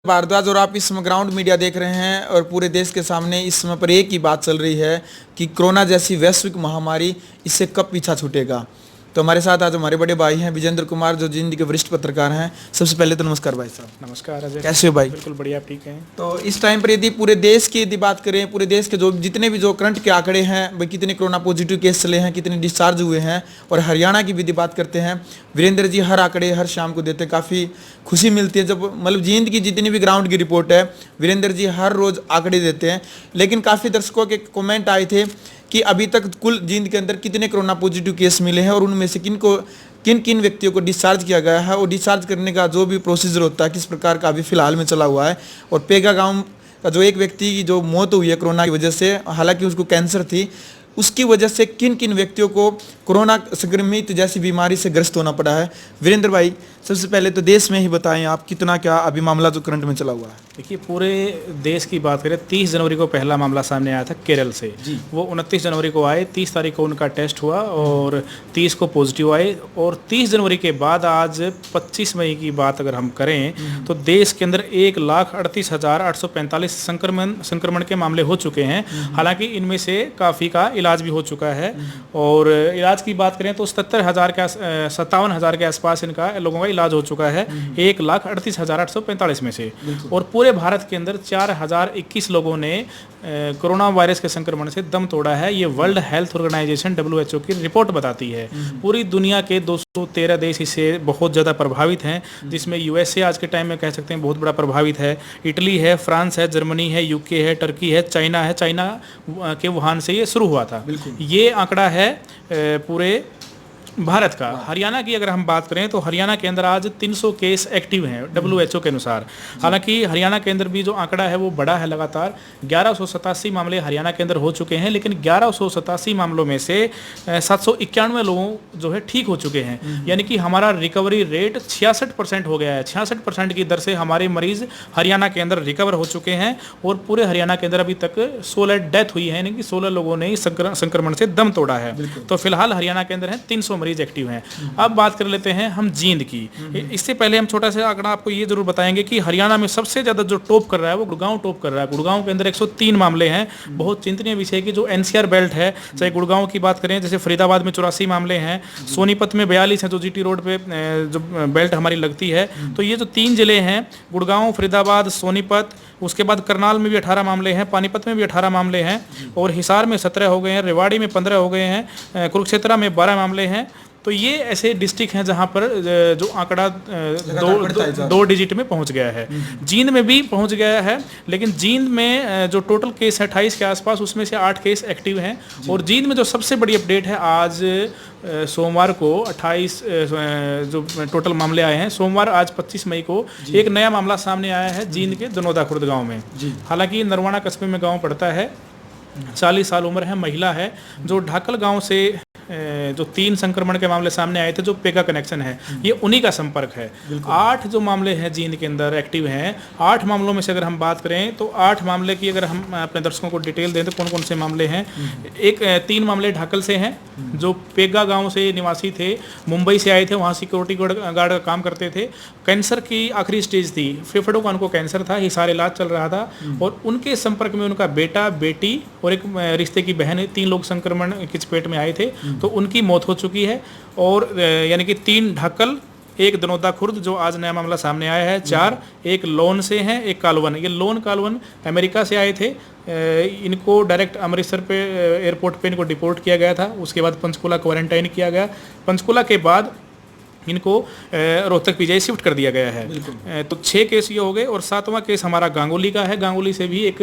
भारद्वाज और आप इस समय ग्राउंड मीडिया देख रहे हैं और पूरे देश के सामने इस समय पर एक ही बात चल रही है कि कोरोना जैसी वैश्विक महामारी इससे कब पीछा छूटेगा। तो हमारे साथ आज हमारे बड़े भाई हैं विजेंद्र कुमार, जो जिंद के वरिष्ठ पत्रकार हैं। सबसे पहले तो नमस्कार भाई साहब। नमस्कार अजय, कैसे हो भाई? बिल्कुल बढ़िया, ठीक है। तो इस टाइम पर यदि पूरे देश की यदि बात करें, पूरे देश के जो जितने भी जो करंट के आंकड़े हैं, भाई कितने कोरोना पॉजिटिव केस चले हैं, कितने डिस्चार्ज हुए हैं, और हरियाणा की भी यदि बात करते हैं, वीरेंद्र जी हर आंकड़े हर शाम को देते हैं। काफ़ी खुशी मिलती है जब मतलब जिंद की जितनी भी ग्राउंड की रिपोर्ट है, वीरेंद्र जी हर रोज़ आंकड़े देते हैं। लेकिन काफ़ी दर्शकों के कमेंट आए थे कि अभी तक कुल जिंद के अंदर कितने कोरोना पॉजिटिव केस मिले हैं और उनमें से किन किन व्यक्तियों को डिस्चार्ज किया गया है, और डिस्चार्ज करने का जो भी प्रोसीजर होता है किस प्रकार का अभी फिलहाल में चला हुआ है। और पेगा गांव का जो एक व्यक्ति की जो मौत हुई है कोरोना की वजह से, हालांकि उसको कैंसर थी, उसकी वजह से किन किन व्यक्तियों को कोरोना संक्रमित जैसी बीमारी से ग्रस्त होना पड़ा है। वीरेंद्र भाई, सबसे पहले तो देश में ही बताएं आप कितना क्या अभी मामला जो करंट में चला हुआ है। देखिए, पूरे देश की बात करें, 30 जनवरी को पहला मामला सामने आया था केरल से। वो 29 जनवरी को आए, 30 तारीख को उनका टेस्ट हुआ और 30 को पॉजिटिव आए। और 30 जनवरी के बाद आज 25 मई की बात अगर हम करें तो देश के अंदर 1,38,845 संक्रमण के मामले हो चुके हैं। हालांकि इनमें से काफ़ी का इलाज भी हो चुका है। और इलाज की बात करें तो 57,000 के आसपास इनका लोगों का इलाज हो चुका है, 1,38,845 में से। और पूरे भारत के अंदर 4,021 लोगों ने कोरोना वायरस के संक्रमण से दम तोड़ा है। ये वर्ल्ड हेल्थ ऑर्गेनाइजेशन WHO की रिपोर्ट बताती है। पूरी दुनिया के 213 देश इससे बहुत ज़्यादा प्रभावित हैं, जिसमें USA आज के टाइम में कह सकते हैं बहुत बड़ा प्रभावित है। इटली है, फ्रांस है, जर्मनी है, UK है, टर्की है, चाइना के वुहान से ये शुरू हुआ था। ये आंकड़ा है पूरे भारत का। हरियाणा की अगर हम बात करें तो हरियाणा के अंदर आज 300 केस एक्टिव हैं WHO के अनुसार। हालांकि हरियाणा के अंदर भी जो आंकड़ा है वो बड़ा है लगातार। 1187 मामले हरियाणा के अंदर हो चुके हैं, लेकिन 1187 मामलों में से 791 लोगों जो है ठीक हो चुके हैं। यानी कि हमारा रिकवरी रेट 66% हो गया है। 66% की दर से हमारे मरीज हरियाणा के अंदर रिकवर हो चुके हैं। और पूरे हरियाणा के अंदर अभी तक 16 डेथ हुई है, यानी कि 16 लोगों ने संक्रमण से दम तोड़ा है। तो फिलहाल हरियाणा के अंदर है 300 मरीज एक्टिव हैं। अब बात कर लेते हैं हम जींद की। इससे पहले हम छोटा सा आंकड़ा आपको ये जरूर बताएंगे कि हरियाणा में सबसे ज्यादा जो टॉप कर रहा है वो गुड़गांव टॉप कर रहा है। गुड़गांव के अंदर 103 मामले हैं। बहुत चिंतनीय विषय की जो NCR बेल्ट है, चाहे गुड़गांव की बात करें, जैसे फरीदाबाद में 84 मामले हैं, सोनीपत में 42 हैं, जो GT रोड पे जो बेल्ट हमारी लगती है। तो ये जो 3 जिले हैं, गुड़गांव, फरीदाबाद, सोनीपत, उसके बाद करनाल में भी 18 मामले हैं, पानीपत में भी 18 मामले हैं, और हिसार में 17 हो गए हैं, रेवाड़ी में 15 हो गए हैं, कुरुक्षेत्र में 12 मामले हैं। तो ये ऐसे डिस्ट्रिक्ट हैं जहां पर जो आंकड़ा दो डिजिट में पहुंच गया है। जींद में भी पहुंच गया है, लेकिन जींद में जो टोटल केस है 28 के आसपास, उसमें से 8 केस एक्टिव हैं। और जींद में जो सबसे बड़ी अपडेट है, आज सोमवार को 28 जो टोटल मामले आए हैं, सोमवार आज 25 मई को एक नया मामला सामने आया है जींद के दनोदा खुर्द गाँव में। हालांकि नरवाना कस्बे में गाँव पड़ता है, 40 साल उम्र है, महिला है। जो ढाकल गाँव से जो 3 संक्रमण के मामले सामने आए थे, जो पेगा कनेक्शन है, ये उन्हीं का संपर्क है। 8 जो मामले हैं जींद के अंदर एक्टिव हैं, 8 मामलों में से अगर हम बात करें तो 8 मामले की अगर हम अपने दर्शकों को डिटेल दें तो कौन कौन से मामले हैं। 3 मामले ढाकल से हैं, जो पेगा गांव से निवासी थे, मुंबई से आए थे, वहाँ सिक्योरिटी गार्ड का काम करते थे। कैंसर की आखिरी स्टेज थी, फेफड़ों का उनको कैंसर था, हिसार इलाज चल रहा था, और उनके संपर्क में उनका बेटा, बेटी और एक रिश्ते की बहन, 3 लोग संक्रमण की चपेट में आए थे, तो उनकी मौत हो चुकी है। और यानी कि 3 ढाकल, 1 दनोदा खुर्द जो आज नया मामला सामने आया है, 4 एक लोन से हैं, 1 कालवन। ये लोन कालवन अमेरिका से आए थे, इनको डायरेक्ट अमृतसर पे एयरपोर्ट पे इनको डिपोर्ट किया गया था। उसके बाद पंचकुला क्वारंटाइन किया गया। पंचकुला के बाद इनको रोहतक PGI शिफ्ट कर दिया गया है। तो 6 केस ये हो गए। और 7वां केस हमारा गांगुली का है। गांगुली से भी एक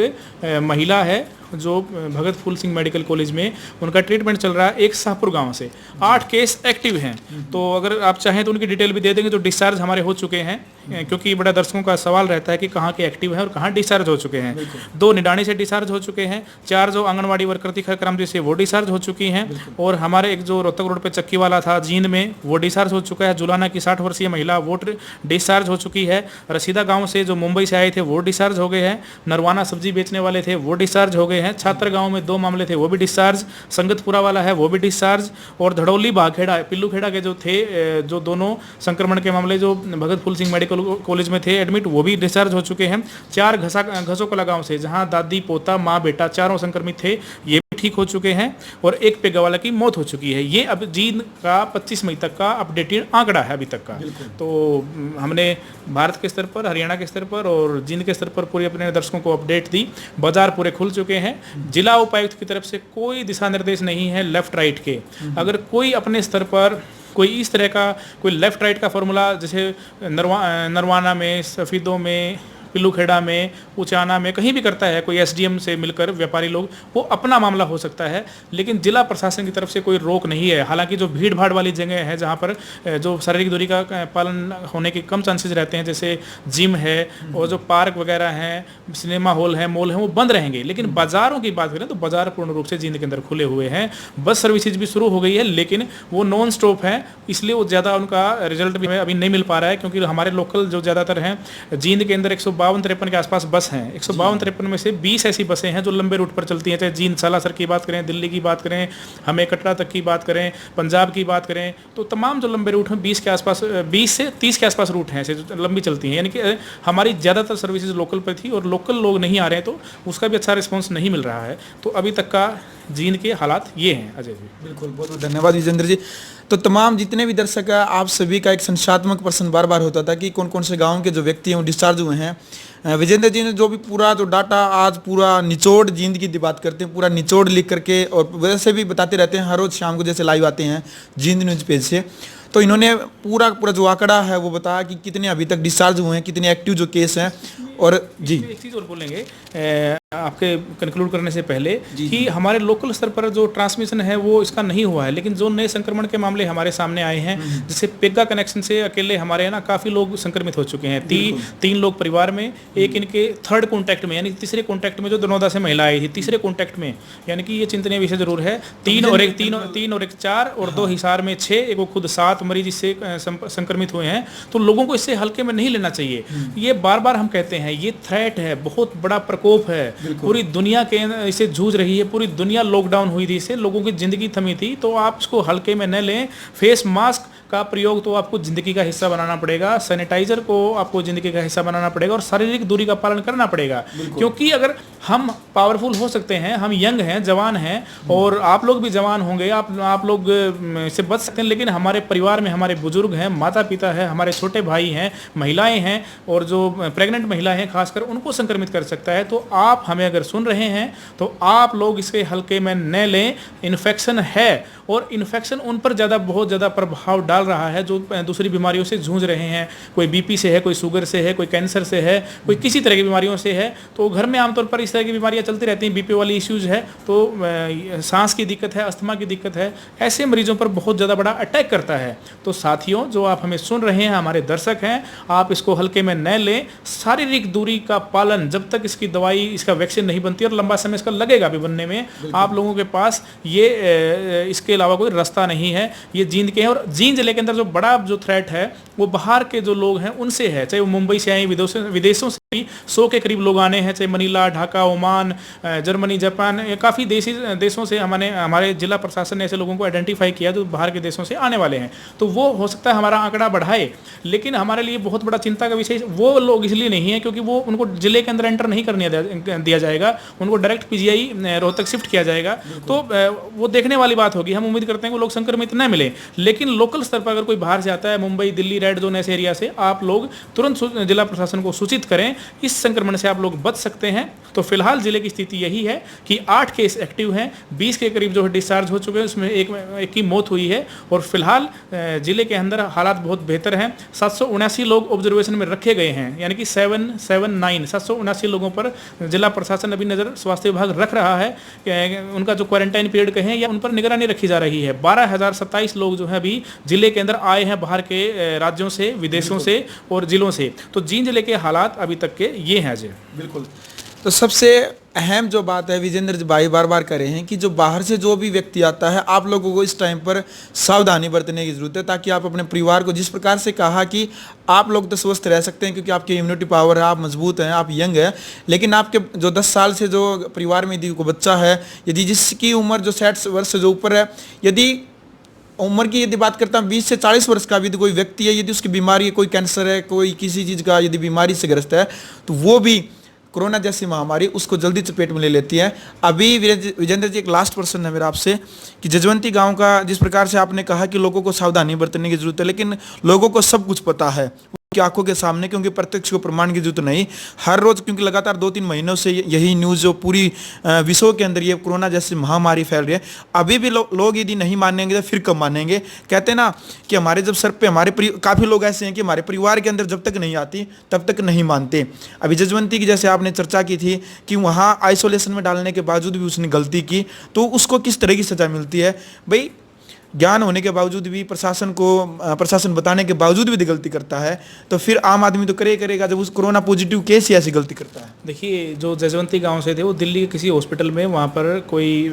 महिला है जो भगत फूल सिंह मेडिकल कॉलेज में उनका ट्रीटमेंट चल रहा है, एक शाहपुर गांव से। 8 केस एक्टिव हैं। तो अगर आप चाहें तो उनकी डिटेल भी दे देंगे, जो डिस्चार्ज हमारे हो चुके हैं, क्योंकि बड़ा दर्शकों का सवाल रहता है कि कहाँ के एक्टिव हैं और कहाँ डिस्चार्ज हो चुके हैं। 2 निडानी से डिस्चार्ज हो चुके हैं, 4 जो आंगनबाड़ी वर्कर थी खरकरामजी से, वो डिस्चार्ज हो चुकी हैं। और हमारे एक जो रोहतक रोड पे चक्की वाला था जींद में, वो डिस्चार्ज हो चुका है। जुलाना की 60 वर्षीय महिला, वो डिस्चार्ज हो चुकी है। रसीदा गाँव से जो मुंबई से आए थे वो डिस्चार्ज हो गए हैं। नरवाना सब्जी बेचने वाले थे वो डिस्चार्ज हो गए हैं। हैं। छात्र गांव में 2 मामले थे, वो भी डिस्चार्ज। संगतपुरा वाला है वो भी डिस्चार्ज। और धड़ौली बागखेड़ा पिल्लूखेड़ा के जो थे, जो दोनों संक्रमण के मामले जो भगत फूल सिंह मेडिकल कॉलेज में थे एडमिट, वो भी डिस्चार्ज हो चुके हैं। 4 घसोकला गांव से, जहां दादी पोता माँ बेटा चारों संक्रमित थे, ये ठीक हो चुके हैं। और एक पेगावाला की मौत हो चुकी है। ये अब जींद का 25 मई तक का अपडेटेड आंकड़ा है अभी तक का। तो हमने भारत के स्तर पर, हरियाणा के स्तर पर और जींद के स्तर पर पूरे अपने दर्शकों को अपडेट दी। बाजार पूरे खुल चुके हैं। जिला उपायुक्त की तरफ से कोई दिशा निर्देश नहीं है लेफ्ट राइट के। अगर कोई अपने स्तर पर कोई इस तरह का कोई लेफ्ट राइट का फॉर्मूला, जैसे नरवाना में, सफीदों में, पिल्लूखेड़ा में, उचाना में कहीं भी करता है कोई एसडीएम से मिलकर व्यापारी लोग, वो अपना मामला हो सकता है, लेकिन जिला प्रशासन की तरफ से कोई रोक नहीं है। हालांकि जो भीड़ भाड़ वाली जगह है जहां पर जो शारीरिक दूरी का पालन होने के कम चांसेस रहते हैं, जैसे जिम है और जो पार्क वगैरह हैं, सिनेमा हॉल है, मॉल है, वो बंद रहेंगे। लेकिन बाजारों की बात करें तो बाजार पूर्ण रूप से जींद के अंदर खुले हुए हैं। बस सर्विसेज भी शुरू हो गई है, लेकिन वो नॉन स्टॉप है, इसलिए वो ज़्यादा उनका रिजल्ट भी अभी नहीं मिल पा रहा है। क्योंकि हमारे लोकल जो ज़्यादातर हैं जींद के अंदर 152-53 के आसपास बस हैं। 152-53 में से 20 ऐसी बसें हैं जो लंबे रूट पर चलती हैं। चाहे जींद सालासर की बात करें, दिल्ली की बात करें, हमें कटरा तक की बात करें, पंजाब की बात करें, तो तमाम जो लंबे रूट हैं 20 के आसपास, 20 से 30 के आसपास रूट हैं ऐसे जो लंबी चलती हैं। यानी कि हमारी ज़्यादातर सर्विसेज लोकल पर थी और लोकल लोग नहीं आ रहे हैं, तो उसका भी अच्छा रिस्पॉन्स नहीं मिल रहा है। तो अभी तक का जींद के हालात ये हैं। अजय जी बिल्कुल, बहुत बहुत धन्यवाद विजेंद्र जी। तो तमाम जितने भी दर्शक हैं, आप सभी का एक संख्यात्मक प्रश्न बार बार होता था कि कौन कौन से गांव के जो व्यक्ति हैं वो डिस्चार्ज हुए हैं। विजेंद्र जी ने जो भी पूरा जो डाटा आज पूरा निचोड़ जींद की बात करते हैं, पूरा निचोड़ लिख करके, और वैसे भी बताते रहते हैं हर रोज शाम को जैसे लाइव आते हैं जींद न्यूज़ पेज से। तो इन्होंने पूरा जो आंकड़ा है वो बताया कि कितने अभी तक डिस्चार्ज हुए हैं, कितने एक्टिव जो केस हैं। और जी एक चीज़ और बोलेंगे आपके कंक्लूड करने से पहले कि हमारे लोकल स्तर पर जो ट्रांसमिशन है वो इसका नहीं हुआ है, लेकिन जो नए संक्रमण के मामले हमारे सामने आए हैं, जैसे पेगा कनेक्शन से अकेले हमारे ना काफ़ी लोग संक्रमित हो चुके हैं। 3 लोग परिवार में, एक इनके थर्ड कॉन्टैक्ट में, यानी तीसरे कॉन्टैक्ट में जो दनौदा से महिला आई थी, तीसरे कॉन्टैक्ट में, यानी कि ये चिंतनीय विषय जरूर है। 3 और 1 4 और 2 हिसार में 6, एक वो खुद 7 मरीज इससे संक्रमित हुए हैं। तो लोगों को इससे हल्के में नहीं लेना चाहिए। ये बार बार हम कहते हैं ये थ्रेट है, बहुत बड़ा प्रकोप है, पूरी दुनिया के इसे जूझ रही है, पूरी दुनिया लॉकडाउन हुई थी, इससे लोगों की जिंदगी थमी थी। तो आप इसको हल्के में न लें। फेस मास्क का प्रयोग तो आपको जिंदगी का हिस्सा बनाना पड़ेगा, सैनिटाइजर को आपको जिंदगी का हिस्सा बनाना पड़ेगा और शारीरिक दूरी का पालन करना पड़ेगा। क्योंकि अगर हम पावरफुल हो सकते हैं, हम यंग हैं, जवान हैं, और आप लोग भी जवान होंगे, आप लोग इससे बच सकते हैं, लेकिन हमारे परिवार में हमारे बुजुर्ग हैं, माता पिता हैं, हमारे छोटे भाई हैं, महिलाएं हैं, और जो प्रेग्नेंट महिला हैं खासकर, उनको संक्रमित कर सकता है। तो आप हमें अगर सुन रहे हैं तो आप लोग इसके हल्के में न लें। इन्फेक्शन है और इन्फेक्शन उन पर बहुत ज़्यादा प्रभाव डाल रहा है जो दूसरी बीमारियों से जूझ रहे हैं। कोई बीपी से है, कोई शुगर से है, कोई कैंसर से है, कोई किसी तरह की बीमारियों से है। तो घर में आमतौर पर इस तरह की बीमारियां चलती रहती हैं। बीपी वाली इश्यूज है, तो सांस की दिक्कत है, अस्थमा की दिक्कत है, ऐसे मरीजों पर बहुत ज़्यादा बड़ा अटैक करता है। तो साथियों, जो आप हमें सुन रहे हैं, हमारे दर्शक हैं, आप इसको हल्के में न लें। शारीरिक दूरी का पालन, जब तक इसकी दवाई, इसका वैक्सीन नहीं बनती, और लंबा समय इसका लगेगा भी बनने में, आप लोगों के पास ये इसके अलावा कोई रास्ता नहीं है। ये जींद के हैं, और जींद जिले के अंदर जो बड़ा जो थ्रेट है वो बाहर के जो लोग हैं उनसे है। चाहे वो मुंबई से आए, विदेशों से भी 100 के करीब लोग आने हैं, चाहे Manila, Dhaka, Oman, Germany, Japan, काफ़ी देशों से हमारे जिला प्रशासन ने ऐसे लोगों को आइडेंटिफाई किया जो बाहर के देशों से आने वाले हैं। तो वो हो सकता है हमारा आंकड़ा बढ़ाए, लेकिन हमारे लिए बहुत बड़ा चिंता का विषय वो लोग इसलिए नहीं है क्योंकि वो उनको जिले के अंदर एंटर नहीं करने दिया जाएगा, उनको डायरेक्ट पीजीआई रोहतक शिफ्ट किया जाएगा। तो वो देखने वाली बात होगी। हम उम्मीद करते हैं कि वो लोग संक्रमित न मिले, लेकिन लोकल स्तर पर अगर कोई बाहर से आता है, मुंबई, दिल्ली, रेड जोन ऐसे एरिया से, आप लोग तुरंत जिला प्रशासन को सूचित करें। इस संक्रमण से आप लोग बच सकते हैं। तो फिलहाल जिले की स्थिति यही है कि 8 केस एक्टिव हैं, 20 के करीब जो है डिस्चार्ज हो चुके हैं, उसमें एक की मौत हुई है। और फिलहाल जिले के अंदर हालात बहुत बेहतर हैं। 779 लोग ऑब्जर्वेशन में रखे गए हैं, यानी कि 779 लोगों पर जिला प्रशासन अभी नज़र, स्वास्थ्य विभाग रख रहा है। उनका जो क्वारंटाइन पीरियड कहें या उन पर निगरानी रखी जा रही है। 12,027 लोग जो है अभी जिले के अंदर आए हैं बाहर के राज्यों से, विदेशों से और जिलों से। तो जींद जिले के हालात अभी तक के ये हैं। अजय, बिल्कुल। तो सबसे अहम जो बात है विजेंद्र जी भाई बार बार कर रहे हैं कि जो बाहर से जो भी व्यक्ति आता है, आप लोगों को इस टाइम पर सावधानी बरतने की ज़रूरत है, ताकि आप अपने परिवार को, जिस प्रकार से कहा कि आप लोग तो स्वस्थ रह सकते हैं क्योंकि आपकी इम्यूनिटी पावर है, आप मजबूत हैं, आप यंग हैं, लेकिन आपके जो 10 साल से जो परिवार में यदि को बच्चा है, यदि जिसकी उम्र जो 60 वर्ष से जो ऊपर है, यदि उम्र की यदि बात करता हूँ 20 से 40 वर्ष का भी यदि कोई व्यक्ति है, यदि उसकी बीमारी है, कोई कैंसर है, कोई किसी चीज़ का यदि बीमारी से ग्रस्त है, तो वो भी कोरोना जैसी महामारी उसको जल्दी चपेट में ले लेती है। अभी विजेंद्र जी एक लास्ट प्रश्न है मेरा आपसे कि जजवंती गांव का जिस प्रकार से आपने कहा कि लोगों को सावधानी बरतने की जरूरत है, लेकिन लोगों को सब कुछ पता है उनकी आंखों के सामने, क्योंकि प्रत्यक्ष को प्रमाण की जरूरत नहीं। हर रोज क्योंकि लगातार 2-3 महीनों से यही न्यूज़ जो पूरी विश्व के अंदर ये कोरोना जैसी महामारी फैल रही है, अभी भी लोग यदि नहीं मानेंगे तो फिर कब मानेंगे। कहते हैं ना कि हमारे जब सर पे हमारे काफ़ी लोग ऐसे हैं कि हमारे परिवार के अंदर जब तक नहीं आती तब तक नहीं मानते। अभी जजवंती की जैसे आपने चर्चा की थी कि वहाँ आइसोलेशन में डालने के बावजूद भी उसने गलती की, तो उसको किस तरह की सज़ा मिलती है। भाई ज्ञान होने के बावजूद भी, प्रशासन बताने के बावजूद भी गलती करता है, तो फिर आम आदमी तो करेगा जब उस कोरोना पॉजिटिव केस ही ऐसी गलती करता है। देखिए, जो जजवंती गांव से थे वो दिल्ली के किसी हॉस्पिटल में वहाँ पर कोई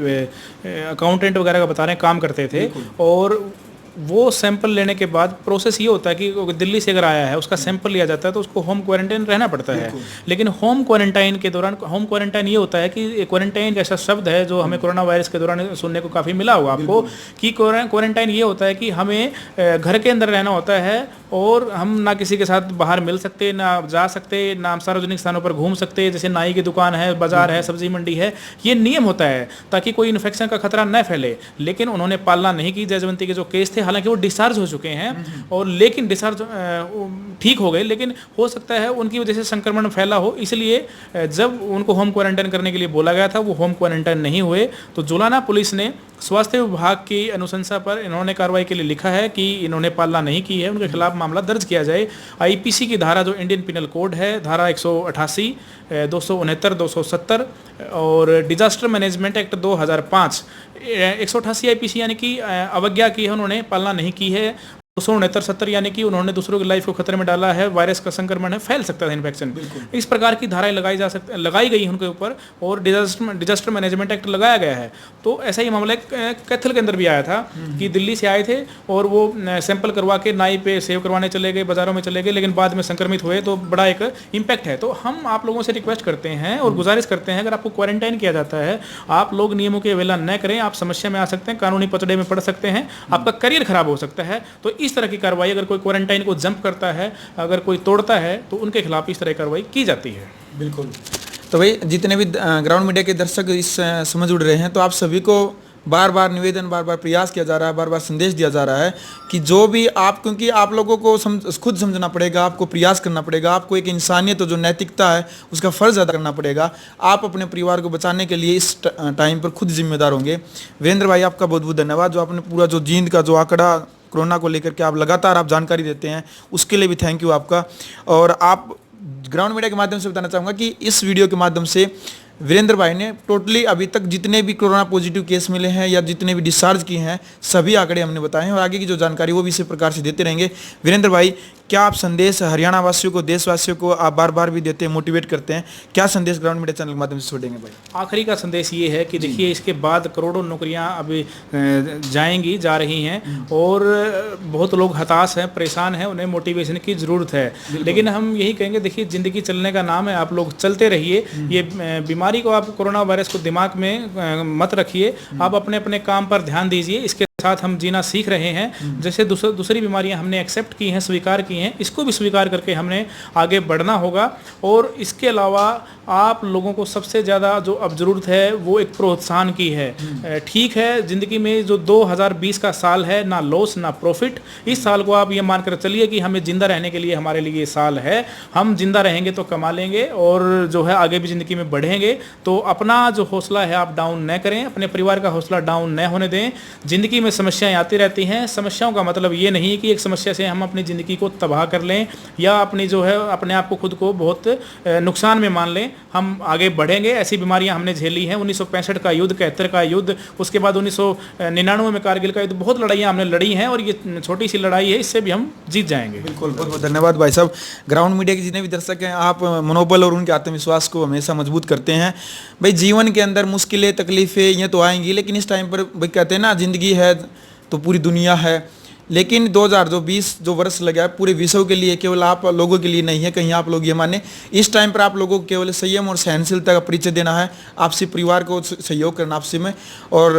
अकाउंटेंट वगैरह का बता रहे हैं काम करते थे, और वो सैंपल लेने के बाद प्रोसेस ये होता है कि दिल्ली से अगर आया है उसका सैंपल लिया जाता है तो उसको होम क्वारंटाइन रहना पड़ता है। लेकिन होम क्वारंटाइन के दौरान, होम क्वारंटाइन ये होता है कि क्वारंटाइन ऐसा शब्द है जो हमें कोरोना वायरस के दौरान सुनने को काफ़ी मिला होगा आपको, कि क्वारंटाइन ये होता है कि हमें घर के अंदर रहना होता है और हम ना किसी के साथ बाहर मिल सकते, ना जा सकते, ना सार्वजनिक स्थानों पर घूम सकते, जैसे नाई की दुकान है, बाजार है, सब्जी मंडी है। ये नियम होता है ताकि कोई इन्फेक्शन का खतरा न फैले, लेकिन उन्होंने पालना नहीं की। जयवंती के जो केस थे, हालांकि वो डिस्चार्ज हो चुके हैं और लेकिन डिस्चार्ज ठीक हो गए, लेकिन हो सकता है उनकी वजह से संक्रमण फैला हो, इसलिए जब उनको होम क्वारंटाइन करने के लिए बोला गया था वो होम क्वारंटाइन नहीं हुए। तो जुलाना पुलिस ने स्वास्थ्य विभाग की अनुशंसा पर इन्होंने कार्रवाई के लिए लिखा है कि इन्होंने पालना नहीं की है, उनके खिलाफ मामला दर्ज किया जाए। आईपीसी की धारा जो इंडियन पिनल कोड है, धारा 188, 269, 270 और डिजास्टर मैनेजमेंट एक्ट 2005, 188 आईपीसी यानी कि अवज्ञा की है, उन्होंने पालना नहीं की है। 269-70 यानी कि उन्होंने दूसरों की लाइफ को खतरे में डाला है, वायरस का संक्रमण है, फैल सकता है इन्फेक्शन। इस प्रकार की धाराएं लगाई गई हैं उनके ऊपर, और डिजास्टर मैनेजमेंट एक्ट लगाया गया है। तो ऐसा ही मामला कैथल के अंदर भी आया था कि दिल्ली से आए थे और वो सैंपल करवा के नाई पे सेव करवाने चले गए, बाजारों में चले गए, लेकिन बाद में संक्रमित हुए, तो बड़ा एक इम्पैक्ट है। तो हम आप लोगों से रिक्वेस्ट करते हैं और गुजारिश करते हैं, अगर आपको क्वारंटाइन किया जाता है, आप लोग नियमों की अवहेलना न करें, आप समस्या में आ सकते हैं, कानूनी पचड़े में पड़ सकते हैं, आपका करियर खराब हो सकता है। तो इस तरह की कार्रवाई, अगर कोई क्वारंटाइन को जंप करता है, अगर कोई तोड़ता है, तो उनके खिलाफ इस तरह की कार्रवाई की जाती है। बिल्कुल। तो भाई जितने भी ग्राउंड मीडिया के दर्शक इस समझ उड़ रहे हैं, तो आप सभी को बार बार निवेदन, बार बार प्रयास किया जा रहा है, बार बार संदेश दिया जा रहा है कि जो भी आप, क्योंकि आप लोगों को खुद समझना पड़ेगा, आपको प्रयास करना पड़ेगा, आपको एक इंसानियत, जो नैतिकता है उसका फ़र्ज़ अदा करना पड़ेगा। आप अपने परिवार को बचाने के लिए इस टाइम पर खुद जिम्मेदार होंगे। वीरेंद्र भाई, आपका बहुत बहुत धन्यवाद, जो आपने पूरा जो जींद का जो आंकड़ा कोरोना को लेकर के आप लगातार आप जानकारी देते हैं, उसके लिए भी थैंक यू आपका। और आप ग्राउंड मीडिया के माध्यम से बताना चाहूँगा कि इस वीडियो के माध्यम से वीरेंद्र भाई ने टोटली अभी तक जितने भी कोरोना पॉजिटिव केस मिले हैं या जितने भी डिस्चार्ज किए हैं, सभी आंकड़े हमने बताए हैं, और आगे की जो जानकारी वो भी इसी प्रकार से देते रहेंगे। वीरेंद्र भाई, क्या आप संदेश हरियाणा वासियों को, देशवासियों को आप बार बार भी देते हैं, मोटिवेट करते हैं, क्या संदेश ग्राउंड मीडिया चैनल के माध्यम से छोड़ेंगे भाई? आखिरी का संदेश ये है कि देखिए, इसके बाद करोड़ों नौकरियां अभी जा रही हैं, और बहुत लोग हताश हैं, परेशान हैं, उन्हें मोटिवेशन की ज़रूरत है। लेकिन हम यही कहेंगे, देखिए, ज़िंदगी चलने का नाम है, आप लोग चलते रहिए। ये बीमारी को, आप कोरोना वायरस को दिमाग में मत रखिए, आप अपने अपने काम पर ध्यान दीजिए। इसके साथ हम जीना सीख रहे हैं। जैसे दूसरी बीमारियां हमने एक्सेप्ट की हैं, स्वीकार की हैं, इसको भी स्वीकार करके हमने आगे बढ़ना होगा। और इसके अलावा आप लोगों को सबसे ज़्यादा जो अब ज़रूरत है वो एक प्रोत्साहन की है। ठीक है, ज़िंदगी में जो 2020 का साल है, ना लॉस ना प्रॉफिट, इस साल को आप ये मानकर चलिए कि हमें ज़िंदा रहने के लिए हमारे लिए ये साल है। हम जिंदा रहेंगे तो कमा लेंगे, और जो है आगे भी ज़िंदगी में बढ़ेंगे। तो अपना जो हौसला है आप डाउन न करें, अपने परिवार का हौसला डाउन न होने दें। ज़िंदगी में में समस्याएं आती रहती हैं। समस्याओं का मतलब ये नहीं कि एक समस्या से हम अपनी ज़िंदगी को तबाह कर लें या अपनी जो है अपने आप को खुद को बहुत नुकसान में मान लें। हम आगे बढ़ेंगे। ऐसी बीमारियां हमने झेली हैं। 1965 का युद्ध, 71 का युद्ध, उसके बाद 1999 में कारगिल का युद्ध, बहुत लड़ाइयाँ हमने लड़ी हैं और ये छोटी सी लड़ाई है, इससे भी हम जीत जाएंगे। बिल्कुल, बहुत बहुत धन्यवाद भाई साहब। ग्राउंड मीडिया के जितने भी दर्शक हैं, आप मनोबल और उनके आत्मविश्वास को हमेशा मजबूत करते हैं। भाई जीवन के अंदर मुश्किलें, तकलीफें ये तो आएंगी, लेकिन इस टाइम पर भाई कहते हैं ना, जिंदगी है तो पूरी दुनिया है। लेकिन 2020 जो वर्ष लगा है पूरे विश्व के लिए, केवल आप लोगों के लिए नहीं है। कहीं आप लोग ये माने, इस टाइम पर आप लोगों को केवल संयम और सहनशीलता का परिचय देना है, आपसी परिवार को सहयोग करना आपसी में। और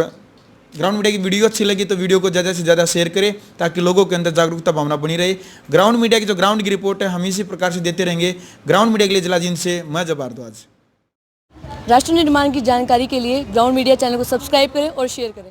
ग्राउंड मीडिया की वीडियो अच्छी लगी तो वीडियो को ज़्यादा से ज़्यादा शेयर करें, ताकि लोगों के अंदर जागरूकता भावना बनी रहे। ग्राउंड मीडिया की जो ग्राउंड की रिपोर्ट है हम इसी प्रकार से देते रहेंगे। ग्राउंड मीडिया के लिए जिलाजीन से मैं जब भारद्वाज। राष्ट्र निर्माण की जानकारी के लिए ग्राउंड मीडिया चैनल को सब्सक्राइब करें और शेयर करें।